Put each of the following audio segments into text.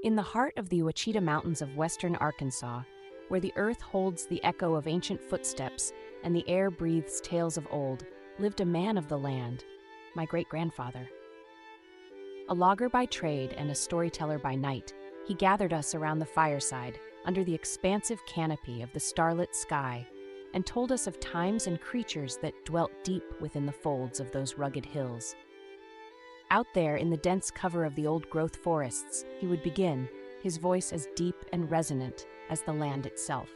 In the heart of the Ouachita Mountains of western Arkansas, where the earth holds the echo of ancient footsteps and the air breathes tales of old, lived a man of the land, my great-grandfather. A logger by trade and a storyteller by night, he gathered us around the fireside under the expansive canopy of the starlit sky and told us of times and creatures that dwelt deep within the folds of those rugged hills. Out there in the dense cover of the old-growth forests, he would begin, his voice as deep and resonant as the land itself.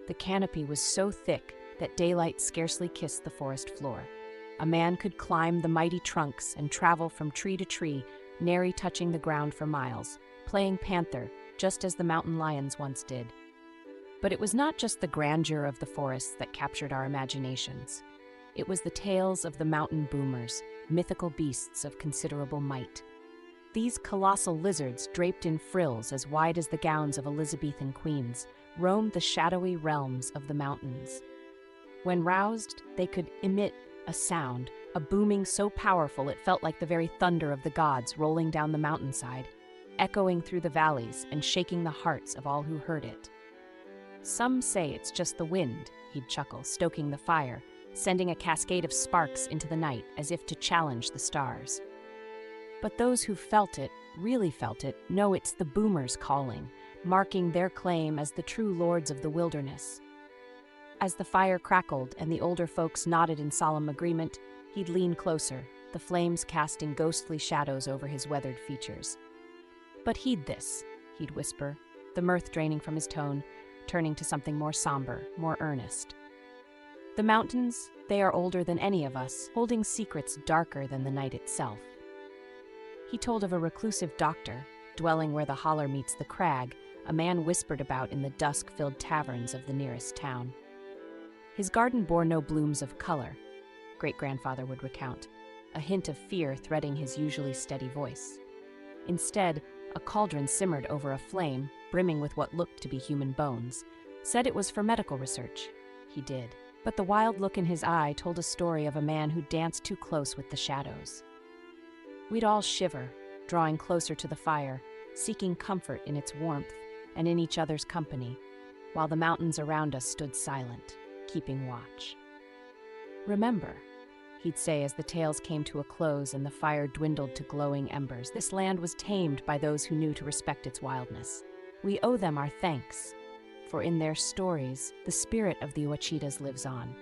The canopy was so thick that daylight scarcely kissed the forest floor. A man could climb the mighty trunks and travel from tree to tree, nary touching the ground for miles, playing panther, just as the mountain lions once did. But it was not just the grandeur of the forests that captured our imaginations. It was the tales of the mountain boomers, mythical beasts of considerable might. These colossal lizards, draped in frills as wide as the gowns of Elizabethan queens, roamed the shadowy realms of the mountains. When roused, they could emit a sound, a booming so powerful it felt like the very thunder of the gods rolling down the mountainside, echoing through the valleys and shaking the hearts of all who heard it. "Some say it's just the wind," he'd chuckle, stoking the fire, sending a cascade of sparks into the night as if to challenge the stars. But those who felt it, really felt it, know it's the boomers calling, marking their claim as the true lords of the wilderness. As the fire crackled and the older folks nodded in solemn agreement, he'd lean closer, the flames casting ghostly shadows over his weathered features. "But heed this," he'd whisper, the mirth draining from his tone, turning to something more somber, more earnest. "The mountains, they are older than any of us, holding secrets darker than the night itself." He told of a reclusive doctor, dwelling where the holler meets the crag, a man whispered about in the dusk-filled taverns of the nearest town. His garden bore no blooms of color, great-grandfather would recount, a hint of fear threading his usually steady voice. Instead, a cauldron simmered over a flame, brimming with what looked to be human bones. Said it was for medical research. He did. But the wild look in his eye told a story of a man who danced too close with the shadows. We'd all shiver, drawing closer to the fire, seeking comfort in its warmth and in each other's company, while the mountains around us stood silent, keeping watch. "Remember," he'd say as the tales came to a close and the fire dwindled to glowing embers, "this land was tamed by those who knew to respect its wildness. We owe them our thanks, for in their stories, the spirit of the Ouachitas lives on.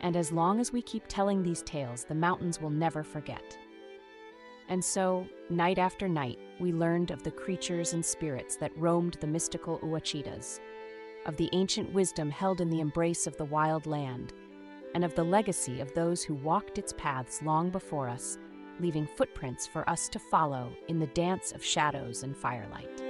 And as long as we keep telling these tales, the mountains will never forget." And so, night after night, we learned of the creatures and spirits that roamed the mystical Ouachitas, of the ancient wisdom held in the embrace of the wild land, and of the legacy of those who walked its paths long before us, leaving footprints for us to follow in the dance of shadows and firelight.